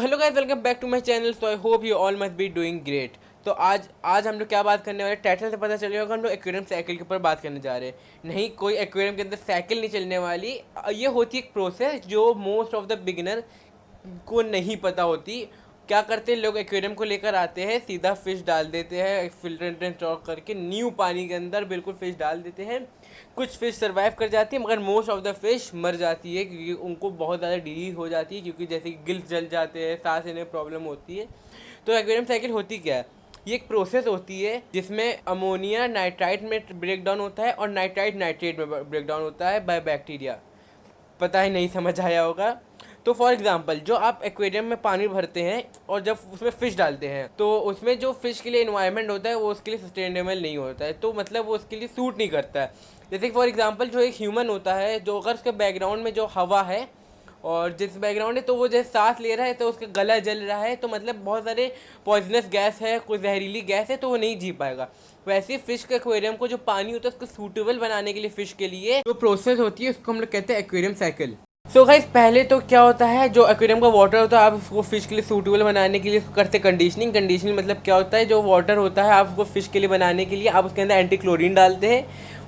तो hello guys, welcome back to my channel. So I hope you all must be doing great. तो आज हम लोग क्या बात करने वाले, टाइटल से पता चल होगा हम लोग एक्वेरियम साइकिल के ऊपर बात करने जा रहे हैं। नहीं, कोई एक्वेरियम के अंदर साइकिल नहीं चलने वाली। ये होती है एक प्रोसेस जो मोस्ट ऑफ द बिगिनर को नहीं पता होती। क्या करते हैं लोग, एक्वेरियम को लेकर आते हैं, सीधा फिश डाल देते हैं, फिल्टर स्टॉक करके न्यू पानी के अंदर बिल्कुल फिश डाल देते हैं। कुछ फिश सर्वाइव कर जाती है, मगर मोस्ट ऑफ द फिश मर जाती है क्योंकि उनको बहुत ज़्यादा डिजीज हो जाती है, क्योंकि जैसे गिल्स जल जाते हैं, सांस लेने में प्रॉब्लम होती है। तो एक्वेरियम साइकिल होती क्या है? ये एक प्रोसेस होती है जिसमें अमोनिया नाइट्राइट में ब्रेक डाउन होता है और नाइट्राइट नाइट्रेट में ब्रेक डाउन होता है बाय बैक्टीरिया। पता है नहीं समझ आया होगा। तो फॉर एग्जांपल, जो आप एक्वेरियम में पानी भरते हैं और जब उसमें फ़िश डालते हैं तो उसमें जो फ़िश के लिए इन्वायरमेंट होता है वो उसके लिए सस्टेनेबल नहीं होता है, तो मतलब वो उसके लिए सूट नहीं करता है। जैसे कि फॉर एग्जांपल, जो एक ह्यूमन होता है, जो अगर उसके बैकग्राउंड में जो हवा है और जिस बैकग्राउंड है, तो वो जैसे सांस ले रहा है तो उसका गला जल रहा है, तो मतलब बहुत सारे पॉइजनस गैस है, कोई जहरीली गैस है, तो वो नहीं जी पाएगा। वैसे फिश के एक्वेरियम को जो पानी होता है उसको सूटेबल बनाने के लिए फ़िश के लिए जो प्रोसेस होती है उसको हम लोग कहते हैं एक्वेरियम साइकिल। सो गाइस, पहले तो क्या होता है, जो एक्वेरियम का वाटर होता है आप उसको फिश के लिए सूटेबल बनाने के लिए करते कंडीशनिंग। कंडीशनिंग मतलब क्या होता है, जो वाटर होता है आप उसको फिश के लिए बनाने के लिए आप उसके अंदर एंटी क्लोरीन डालते हैं,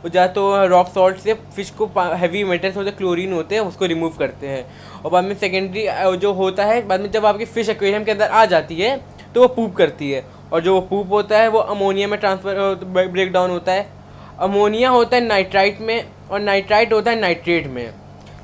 और या तो रॉक सॉल्ट से फिश को हैवी मेटल्स होते हैं, क्लोरीन होते हैं, उसको रिमूव करते हैं। और बाद में सेकेंडरी जो होता है, बाद में जब आपकी फ़िश एक्वेरियम के अंदर आ जाती है तो वो पूप करती है, और जो वो पूप होता है वो अमोनिया में ट्रांसफर ब्रेक डाउन होता है। अमोनिया होता है नाइट्राइट में और नाइट्राइट होता है नाइट्रेट में।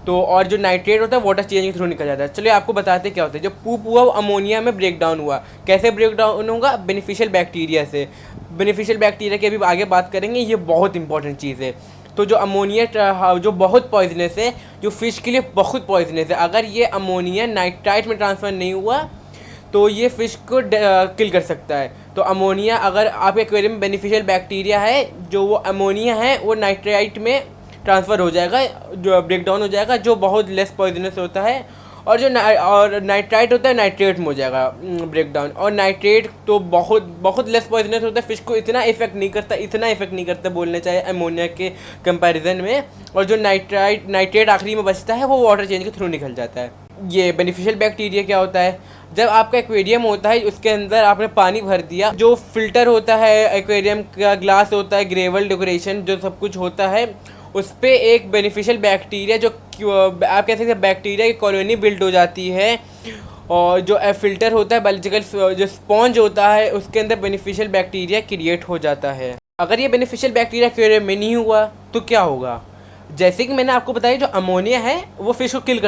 तो और जो नाइट्रेट होता है वाटर चेंज के थ्रू निकल जाता है। चलिए आपको बताते क्या होता है। जो पूप हुआ वो अमोनिया में ब्रेक डाउन हुआ। कैसे ब्रेक डाउन होगा? बेनिफिशियल बैक्टीरिया से। बेनिफिशियल बैक्टीरिया की अभी आगे बात करेंगे, ये बहुत इंपॉर्टेंट चीज़ है। तो जो अमोनिया जो बहुत पॉइजनस है, जो फिश के लिए बहुत पॉइजनस है, अगर ये अमोनिया नाइट्राइट में ट्रांसफ़र नहीं हुआ तो ये फ़िश को किल कर सकता है। तो अमोनिया, अगर आपके एक्वेरियम में बेनिफिशियल बैक्टीरिया है, जो वो अमोनिया है वो नाइट्राइट में ट्रांसफ़र हो जाएगा, जो ब्रेक डाउन हो जाएगा, जो बहुत लेस पॉइजनस होता है। और जो नाइट्राइट होता है नाइट्रेट में हो जाएगा ब्रेक डाउन। और नाइट्रेट तो बहुत बहुत लेस पॉइजनस होता है, फिश को इतना इफेक्ट नहीं करता बोलना चाहिए अमोनिया के कंपैरिजन में। और जो नाइट्रेट आखिरी में बचता है वो वाटर चेंज के थ्रू निकल जाता है। ये बेनिफिशियल बैक्टीरिया क्या होता है? जब आपका एक्वेरियम होता है उसके अंदर आपने पानी भर दिया, जो फिल्टर होता है एक्वेरियम का, ग्लास होता है, ग्रेवल डेकोरेशन, जो सब कुछ होता है, उस पर एक बेनिफिशियल बैक्टीरिया, जो आप कह सकते हैं बैक्टीरिया की कॉलोनी बिल्ड हो जाती है। और जो फिल्टर होता है, बायोलॉजिकल जो स्पॉन्ज होता है, उसके अंदर बेनिफिशियल बैक्टीरिया क्रिएट हो जाता है। अगर ये बेनिफिशियल बैक्टीरिया एक्वेरियम में नहीं हुआ तो क्या होगा? जैसे कि मैंने आपको बताया, जो अमोनिया है वो फिश को किल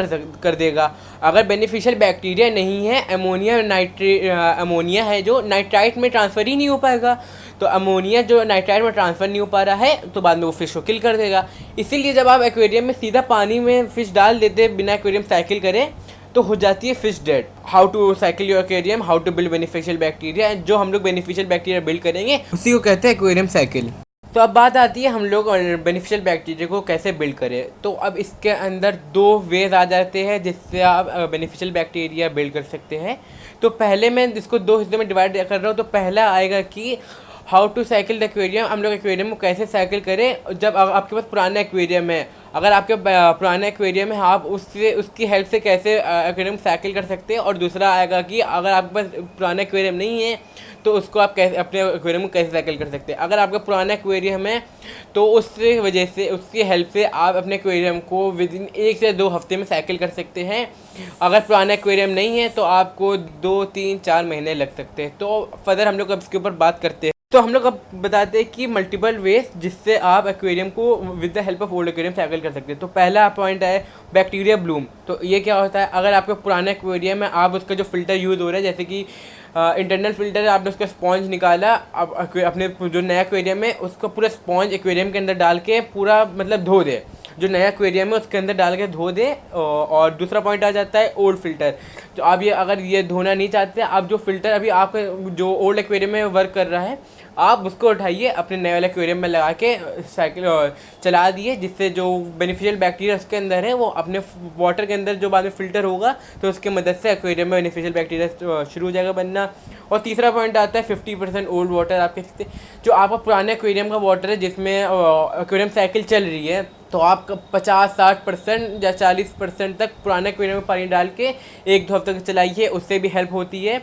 कर देगा। अगर बेनिफिशियल बैक्टीरिया नहीं है, अमोनिया है जो नाइट्राइट में ट्रांसफ़र ही नहीं हो पाएगा, तो अमोनिया जो नाइट्राइट में ट्रांसफ़र नहीं हो पा रहा है तो बाद में वो फिश को किल कर देगा। इसीलिए जब आप एक्वेरियम में सीधा पानी में फ़िश डाल देते हैं बिना एक्वेरियम साइकिल करें तो हो जाती है fish dead. How to cycle your aquarium, how to build beneficial bacteria, जो हम लोग बेनिफिशियल बैक्टीरिया बिल्ड करेंगे उसी को कहते हैं एक्वेरियम साइकिल। तो अब बात आती है हम लोग बेनिफिशियल बैक्टीरिया को कैसे बिल्ड करें। तो अब इसके अंदर दो वेज आ जाते हैं जिससे आप बेनिफिशियल बैक्टीरिया बिल्ड कर सकते हैं। तो पहले मैं इसको दो हिस्सों में डिवाइड कर रहा हूँ। तो पहला आएगा कि how to cycle the aquarium, हम लोग एक्वेरियम को कैसे साइकिल करें। जब आपके पास पुराना एक्वेरियम है, अगर आपके पुराना एक्वेरियम है, आप उसकी हेल्प से कैसे एक्वेरियम साइकिल कर सकते हैं। और दूसरा आएगा कि अगर आपके पास पुराना एक्वेरियम नहीं है तो उसको आप कैसे अपने एक्वेरियम को कैसे साइकिल कर सकते हैं। अगर आपका पुराना एक्वेरियम है तो उससे वजह से, उसकी हेल्प से आप अपने एक्वेरियम को विदिन 1 से 2 हफ्ते में साइकिल कर सकते हैं। अगर पुराना एक्वेरियम नहीं है तो आपको 2, 3, 4 महीने लग सकते हैं। तो फर्दर हम लोग अब इसके ऊपर बात करते हैं। तो हम लोग अब बताते हैं कि मल्टीपल वेज जिससे आप एक्वेरियम को with the help of old aquarium cycle कर सकते हैं। तो पहला पॉइंट है बैक्टीरिया ब्लूम। तो ये क्या होता है? अगर आपका पुराना एक्वेरियम है, आप उसका जो फ़िल्टर यूज़ हो रहा है, जैसे कि इंटरनल फ़िल्टर है, आपने उसका स्पॉन्ज निकाला, अब अपने जो नया एक्वेरियम है उसको पूरा स्पॉन्ज एक्वेरियम के अंदर डाल के पूरा मतलब धो दे, जो नया एक्वेरियम है उसके अंदर डाल के धो दे। और दूसरा पॉइंट आ जाता है ओल्ड फिल्टर। तो आप ये अगर ये धोना नहीं चाहते, आप जो फ़िल्टर अभी आपका जो ओल्ड एक्वेरियम में वर्क कर रहा है, आप उसको उठाइए, अपने नए वाले एक्वेरियम में लगा के साइकिल चला दिए, जिससे जो बेनिफिशियल बैक्टीरिया उसके अंदर है वो अपने वाटर के अंदर जो बाद में फ़िल्टर होगा तो उसकी मदद से एक्वेरियम में बेनिफिशियल बैक्टीरिया शुरू हो जाएगा बनना। और तीसरा पॉइंट आता है 50% ओल्ड वाटर। आप कह सकते हैं जो आपका पुराने एक्वेरियम का वाटर है जिसमें एक्वेरियम साइकिल चल रही है, तो आप 50-60% या 40% तक पुराने एक्वेरियम में पानी डाल के 1-2 हफ्ते तक चलाइए, उससे भी हेल्प होती है।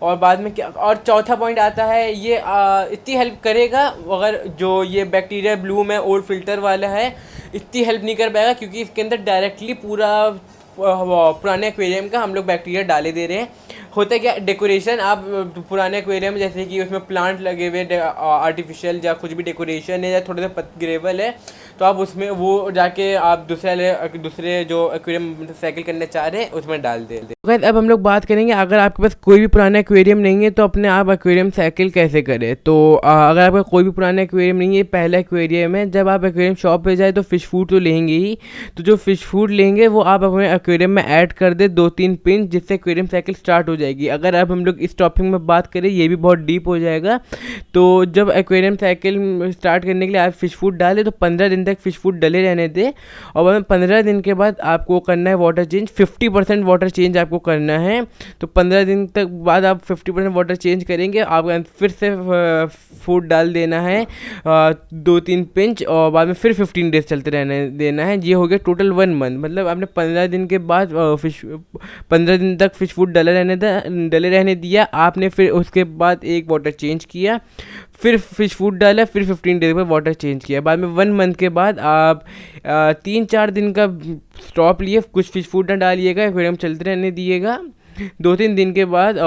और बाद में क्या, और चौथा पॉइंट आता है ये इतनी हेल्प करेगा, अगर जो ये बैक्टीरिया ब्लूम है ओल्ड फिल्टर वाला है, इतनी हेल्प नहीं कर पाएगा, क्योंकि इसके अंदर डायरेक्टली पूरा पुराने एक्वेरियम का हम लोग बैक्टीरिया डाले दे रहे हैं। होता है क्या, डेकोरेशन आप पुराने एक्वेरियम जैसे कि उसमें प्लांट लगे हुए आर्टिफिशियल या कुछ भी डेकोरेशन है या थोड़े से ग्रेवल है, तो आप उसमें वो जाके आप दूसरे जो एक्वेरियम साइकिल करने चाह रहे हैं उसमें डाल दें। गाइस अब हम लोग बात करेंगे, अगर आपके पास कोई भी पुराना एक्वेरियम नहीं है तो अपने आप एक्वेरियम साइकिल कैसे करें। तो अगर आपका कोई भी पुराना एक्वेरियम नहीं है, पहला एक्वेरियम है, जब आप एक्वेरियम शॉप पे जाए तो फ़िश फूड तो लेंगे ही। तो जो फ़िश फूड लेंगे वो आप अपने एक्वेरियम में ऐड कर दे 2-3 पिंच, जिससे एक्वेरियम साइकिल स्टार्ट हो जाएगी। अगर अब हम लोग इस टॉपिक में बात करें, ये भी बहुत डीप हो जाएगा। तो जब एक्वेरियम साइकिल स्टार्ट करने के लिए आप फ़िश फूड डालें तो 15 दिन तक फ़िश फूड डले रहने दें, और 15 दिन के बाद आपको करना है वाटर चेंज। 50% वाटर चेंज आपको करना है। तो 15 दिन तक बाद आप 50% वाटर चेंज करेंगे, आप फिर से फूड डाल देना है 2-3 पिंच, और बाद में फिर 15 डेज चलते रहने देना है। ये हो गया टोटल 1 मंथ। मतलब आपने 15 दिन के बाद 15 दिन तक फिश फूड डले रहने दिया आपने, फिर उसके बाद एक वाटर चेंज किया, फिर फिश फूड डाला, फिर 15 डेज पर वाटर चेंज किया। बाद में 1 मंथ के बाद आप 3-4 दिन का स्टॉप लिए, कुछ फिश फूड ना डालिएगा, एक्वेरियम चलते रहने दिएगा। 2-3 दिन के बाद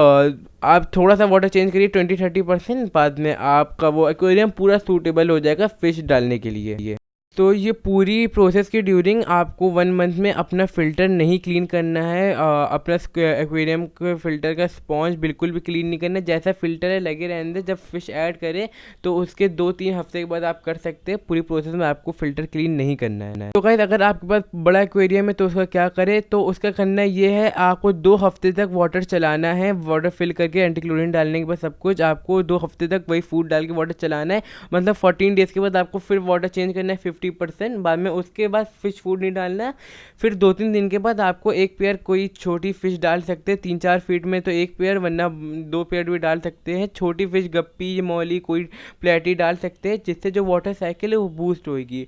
आप थोड़ा सा वाटर चेंज करिए 20-30%, बाद में आपका वो एक्वेरियम पूरा सूटेबल हो जाएगा फिश डालने के लिए। तो ये पूरी प्रोसेस की ड्यूरिंग आपको 1 मंथ में अपना फ़िल्टर नहीं क्लीन करना है, अपना एक्वेरियम के फ़िल्टर का स्पॉन्ज बिल्कुल भी क्लीन नहीं करना है। जैसा फ़िल्टर है लगे रहने दें, जब फ़िश ऐड करें तो उसके 2-3 हफ्ते के बाद आप कर सकते हैं। पूरी प्रोसेस में आपको फ़िल्टर क्लीन नहीं करना है। तो गाइस अगर आपके पास बड़ा एक्वेरियम है तो उसका क्या करें, तो उसका करना ये है, आपको 2 हफ्ते तक वाटर चलाना है, वाटर फिल करके एंटी क्लोरीन डालने के बाद सब कुछ आपको 2 हफ्ते तक वही फूड डाल के वाटर चलाना है। मतलब 14 डेज़ के बाद आपको फिर वाटर चेंज करना है 50%, बाद में उसके बाद फिश फूड नहीं डालना है। फिर 2-3 दिन के बाद आपको एक पेयर कोई छोटी फिश डाल सकते हैं, 3-4 फीट में तो एक पेयर, वरना 2 पेयर भी डाल सकते हैं। छोटी फिश गप्पी मौली कोई प्लेटी डाल सकते हैं, जिससे जो वाटर साइकिल है वो बूस्ट होगी।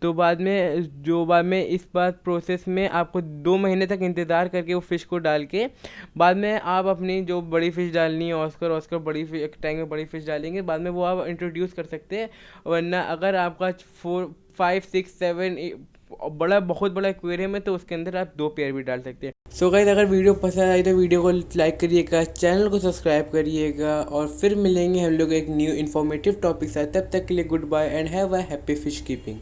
तो बाद में इस बात प्रोसेस में आपको 2 महीने तक इंतज़ार करके वो फ़िश को डाल के बाद में आप अपनी जो बड़ी फ़िश डालनी है, ऑस्कर बड़ी फिश एक टैंक में बड़ी फ़िश डालेंगे, बाद में वो आप इंट्रोड्यूस कर सकते हैं। वरना अगर आपका 4-5-6-7 बहुत बड़ा एक्वेरियम है तो उसके अंदर आप 2 पेयर भी डाल सकते हैं। सो गाइस अगर वीडियो पसंद आई तो वीडियो को लाइक करिएगा, चैनल को सब्सक्राइब करिएगा, और फिर मिलेंगे हम लोग एक न्यू इन्फॉर्मेटिव टॉपिक साथ। तब तक के लिए good bye and have a happy fish keeping.